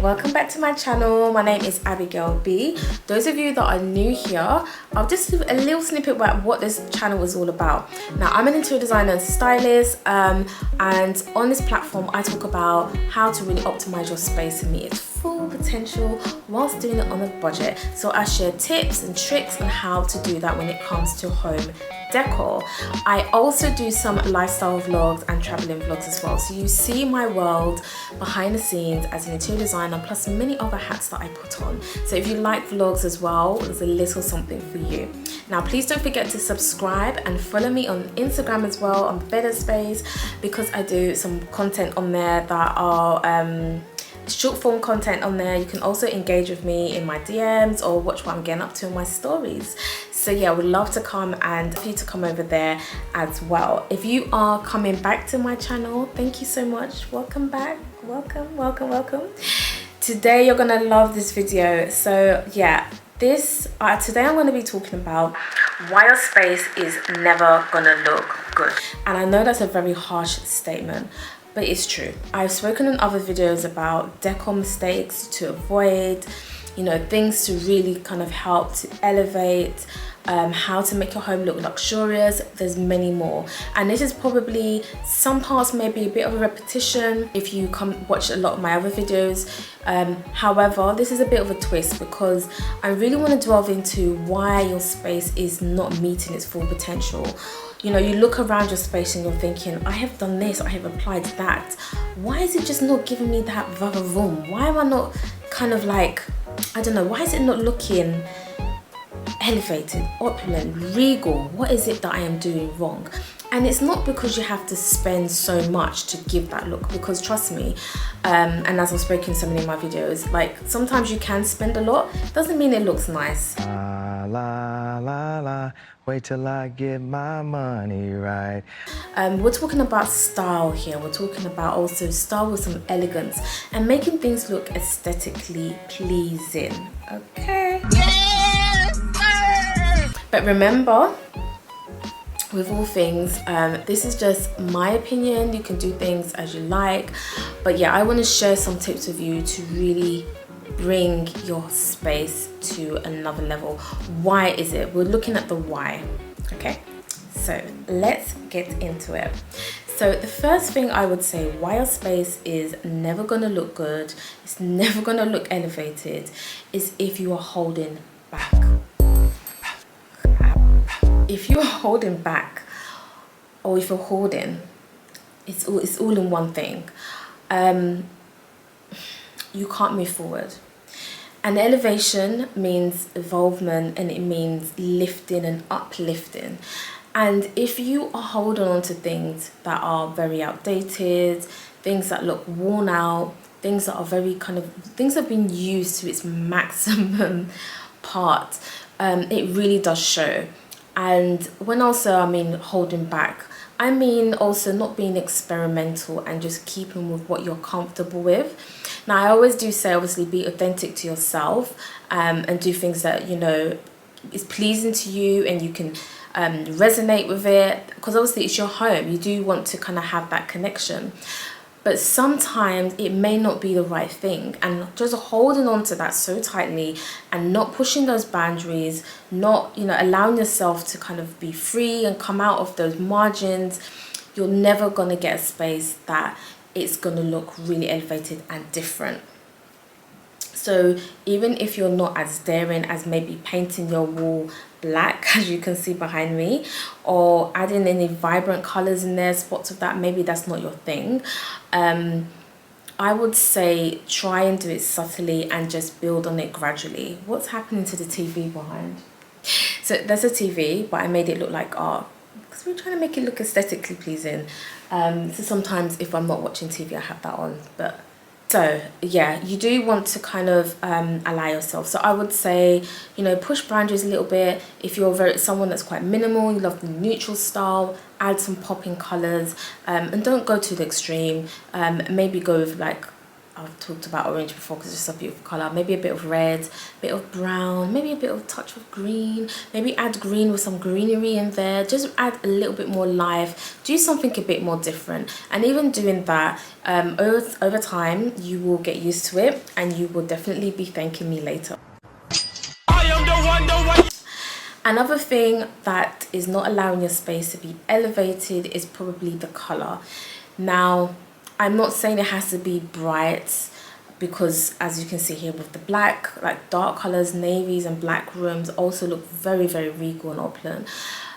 welcome back to my channel. My name is Abigail B. Those of you that are new here, I'll just give a little snippet about what this channel is all about. Now, I'm an interior designer and stylist, and on this platform I talk about how to really optimize your space and meet its full potential whilst doing it on a budget. So I share tips and tricks on how to do that when it comes to home decor. I also do some lifestyle vlogs and traveling vlogs as well, so you see my world behind the scenes as an interior designer, plus many other hats that I put on. So if you like vlogs as well, there's a little something for you. Now please don't forget to subscribe and follow me on Instagram as well, on Better Space, because I do some content on there that are short form content on there. You can also engage with me in my DMs or watch what I'm getting up to in my stories. So yeah, I would love to come and for you to come over there as well. If you are coming back to my channel, thank you so much. Welcome back. Welcome. Today you're gonna love this video. So yeah, today I'm going to be talking about why your space is never gonna look good. And I know that's a very harsh statement, but it's true. I've spoken in other videos about decor mistakes to avoid, things to really kind of help to elevate, how to make your home look luxurious. There's many more, and this is probably some parts maybe a bit of a repetition if you come watch a lot of my other videos. However, this is a bit of a twist because I really want to delve into why your space is not meeting its full potential. You look around your space and you're thinking, I have done this, I have applied that. Why is it just not giving me that va-va-voom? Why am I not kind of like, I don't know, why is it not looking elevated, opulent, regal? What is it that I am doing wrong? And it's not because you have to spend so much to give that look, because trust me, and as I've spoken in so many of my videos, like sometimes you can spend a lot, doesn't mean it looks nice. La la la, wait till I get my money right. We're talking about style here. We're talking about also style with some elegance and making things look aesthetically pleasing. Okay. Yes, sir. But remember, with all things, this is just my opinion. You can do things as you like, but yeah, I want to share some tips with you to really bring your space to another level. Why is it? We're looking at the why. Okay, so let's get into it. So the first thing I would say why your space is never gonna look good, it's never gonna look elevated, is if you are holding back. If you're holding back, or if you're hoarding, it's all in one thing. You can't move forward. And elevation means involvement, and it means lifting and uplifting. And if you are holding on to things that are very outdated, things that look worn out, things that are very things that have been used to its maximum part, it really does show. And when also I mean holding back, I mean also not being experimental and just keeping with what you're comfortable with. Now I always do say obviously be authentic to yourself, and do things that is pleasing to you and you can resonate with it, because obviously it's your home. You do want to kind of have that connection, but sometimes it may not be the right thing, and just holding on to that so tightly and not pushing those boundaries, not allowing yourself to kind of be free and come out of those margins, you're never going to get a space that it's going to look really elevated and different. So even if you're not as daring as maybe painting your wall black, as you can see behind me, or adding any vibrant colors in there, spots of that, maybe that's not your thing. I would say try and do it subtly and just build on it gradually. What's happening to the TV behind? So there's a TV, but I made it look like art because we're trying to make it look aesthetically pleasing. So sometimes if I'm not watching TV, I have that on. But so yeah, you do want to kind of allow yourself. So I would say, push boundaries a little bit. If you're someone that's quite minimal, you love the neutral style, add some popping colors, and don't go to the extreme. Maybe go with like I've talked about orange before because it's just a beautiful colour. Maybe a bit of red, a bit of brown, maybe a bit of touch of green. Maybe add green with some greenery in there. Just add a little bit more life. Do something a bit more different. And even doing that, over time, you will get used to it and you will definitely be thanking me later. I am the one. Another thing that is not allowing your space to be elevated is probably the colour. Now, I'm not saying it has to be bright, because as you can see here with the black, like dark colours, navies and black rooms also look very, very regal and opulent.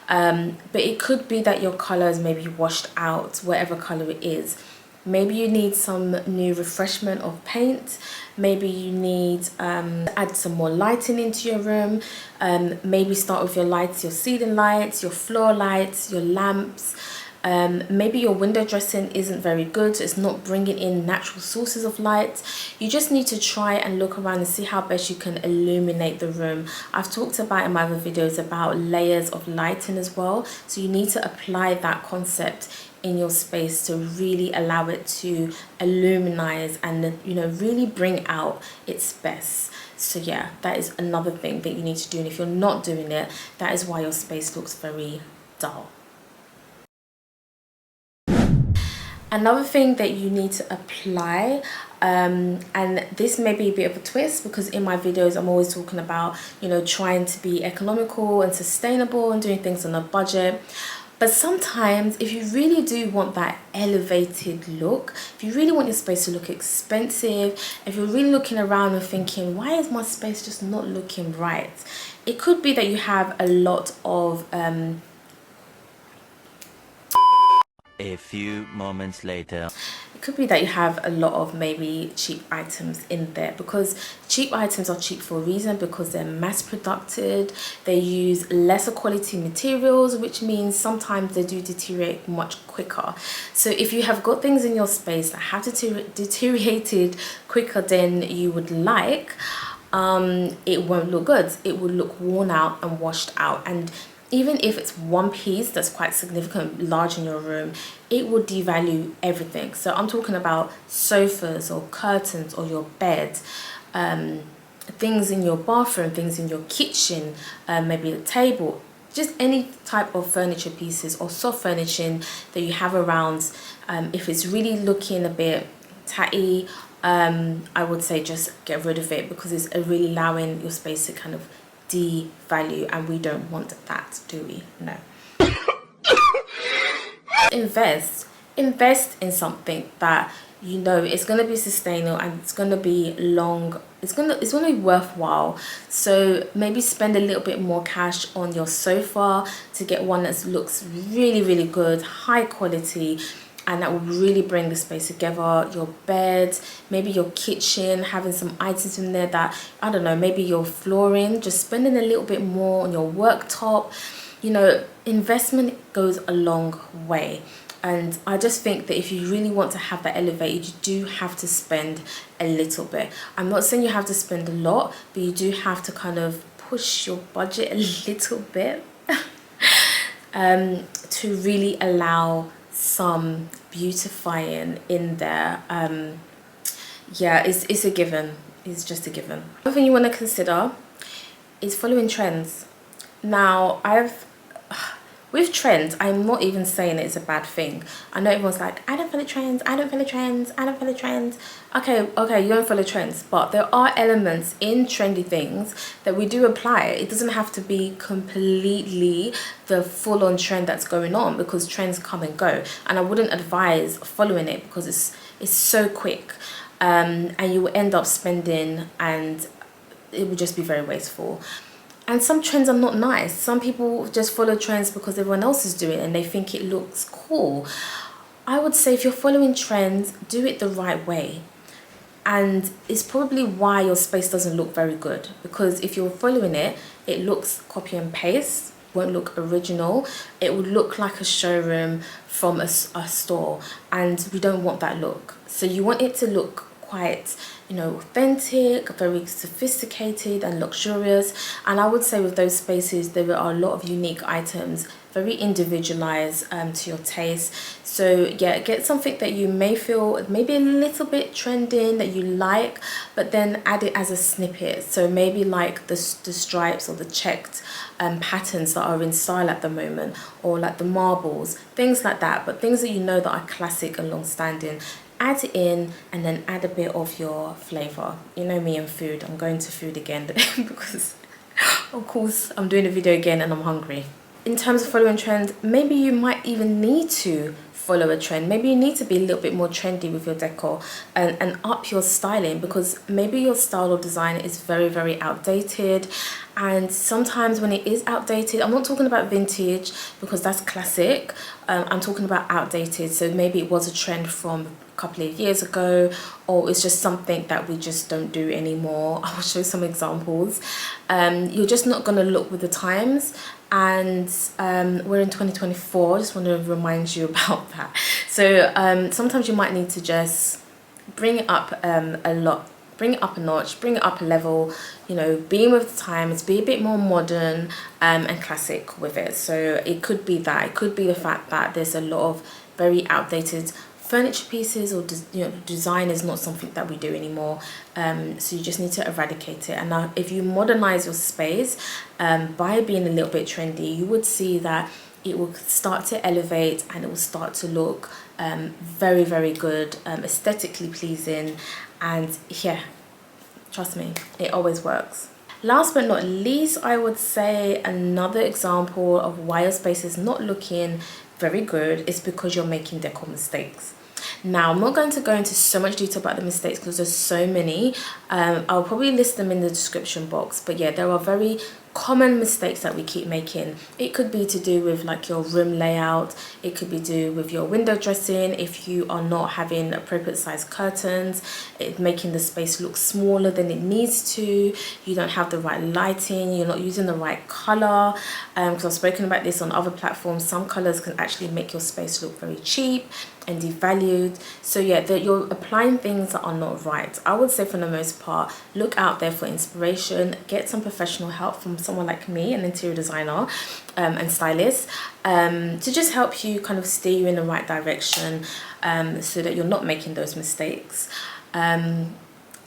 But it could be that your colour is maybe washed out, whatever colour it is. Maybe you need some new refreshment of paint. Maybe you need add some more lighting into your room. Maybe start with your lights, your ceiling lights, your floor lights, your lamps. Maybe your window dressing isn't very good, so it's not bringing in natural sources of light. You just need to try and look around and see how best you can illuminate the room. I've talked about in my other videos about layers of lighting as well, so you need to apply that concept in your space to really allow it to illuminize and, you know, really bring out its best. So yeah, that is another thing that you need to do, and if you're not doing it, that is why your space looks very dull. Another thing that you need to apply, and this may be a bit of a twist because in my videos I'm always talking about, you know, trying to be economical and sustainable and doing things on a budget. But sometimes if you really do want that elevated look, if you really want your space to look expensive, if you're really looking around and thinking, why is my space just not looking right? It could be that you have a lot of a few moments later. It could be that you have a lot of maybe cheap items in there, because cheap items are cheap for a reason, because they're mass produced. They use lesser quality materials, which means sometimes they do deteriorate much quicker. So if you have got things in your space that have deteriorated quicker than you would like, it won't look good. It will look worn out and washed out. And even if it's one piece that's quite significant, large in your room, it will devalue everything. So I'm talking about sofas or curtains or your bed, things in your bathroom, things in your kitchen, maybe a table, just any type of furniture pieces or soft furnishing that you have around. If it's really looking a bit tatty, I would say just get rid of it, because it's really allowing your space to kind of devalue, and we don't want that, do we? No. Invest in something that you know it's going to be sustainable and it's going to be long, it's going to be worthwhile. So maybe spend a little bit more cash on your sofa to get one that looks really, really good, high quality, and that will really bring the space together. Your bed, maybe your kitchen, having some items in there that, I don't know, maybe your flooring, just spending a little bit more on your worktop. You know, investment goes a long way. And I just think that if you really want to have that elevated, you do have to spend a little bit. I'm not saying you have to spend a lot, but you do have to kind of push your budget a little bit to really allow some beautifying in there. Yeah, it's a given. It's just a given. Another thing you want to consider is following trends. Now, with trends, I'm not even saying it's a bad thing. I know everyone's like, I don't follow trends, I don't follow trends, I don't follow trends. Okay, you don't follow trends, but there are elements in trendy things that we do apply. It doesn't have to be completely the full-on trend that's going on, because trends come and go. And I wouldn't advise following it because it's so quick, and you will end up spending and it would just be very wasteful. And some trends are not nice. Some people just follow trends because everyone else is doing it and they think it looks cool. I would say if you're following trends, do it the right way. And it's probably why your space doesn't look very good, because if you're following it, it looks copy and paste, won't look original. It would look like a showroom from a store, and we don't want that look. So you want it to look quite, you know, authentic, very sophisticated and luxurious. And I would say with those spaces, there are a lot of unique items, very individualized to your taste. So yeah, get something that you may feel maybe a little bit trending that you like, but then add it as a snippet. So maybe like the stripes or the checked patterns that are in style at the moment, or like the marbles, things like that, but things that you know that are classic and long-standing. Add it in, and then add a bit of your flavor. You know me and food, I'm going to food again because of course I'm doing a video again and I'm hungry. In terms of following trends, maybe you might even need to follow a trend. Maybe you need to be a little bit more trendy with your decor and up your styling, because maybe your style or design is very outdated. And sometimes when it is outdated, I'm not talking about vintage because that's classic, I'm talking about outdated. So maybe it was a trend from a couple of years ago, or it's just something that we just don't do anymore. I'll show some examples. You're just not going to look with the times, and we're in 2024. I just want to remind you about that. So sometimes you might need to just bring it up a lot, bring it up a notch, bring it up a level, you know, being with the times, be a bit more modern and classic with it. So it could be that, it could be the fact that there's a lot of very outdated furniture pieces, or you know, design is not something that we do anymore. So you just need to eradicate it. And now if you modernize your space by being a little bit trendy, you would see that it will start to elevate and it will start to look very good, aesthetically pleasing. And yeah, trust me, it always works. Last but not least, I would say another example of why your space is not looking very good is because you're making decor mistakes. Now, I'm not going to go into so much detail about the mistakes because there's so many. I'll probably list them in the description box. But yeah, there are very common mistakes that we keep making. It could be to do with like your room layout. It could be to do with your window dressing. If you are not having appropriate size curtains, it's making the space look smaller than it needs to. You don't have the right lighting. You're not using the right color. Because I've spoken about this on other platforms. Some colors can actually make your space look very cheap and devalued. So yeah, you're applying things that are not right. I would say for the most part, look out there for inspiration, get some professional help from someone like me, an interior designer and stylist, to just help you kind of steer you in the right direction, so that you're not making those mistakes.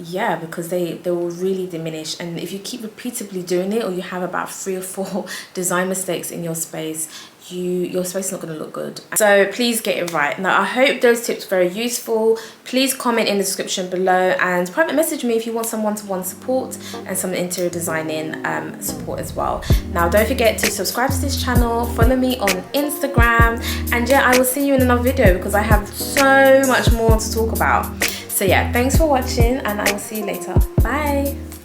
Yeah, because they will really diminish. And if you keep repeatedly doing it, or you have about 3 or 4 design mistakes in your space, your space is not going to look good. So please get it right. Now, I hope those tips are very useful. Please comment in the description below and private message me if you want some one-to-one support and some interior designing support as well. Now, don't forget to subscribe to this channel, follow me on Instagram, and yeah, I will see you in another video because I have so much more to talk about. So yeah, thanks for watching and I will see you later. Bye.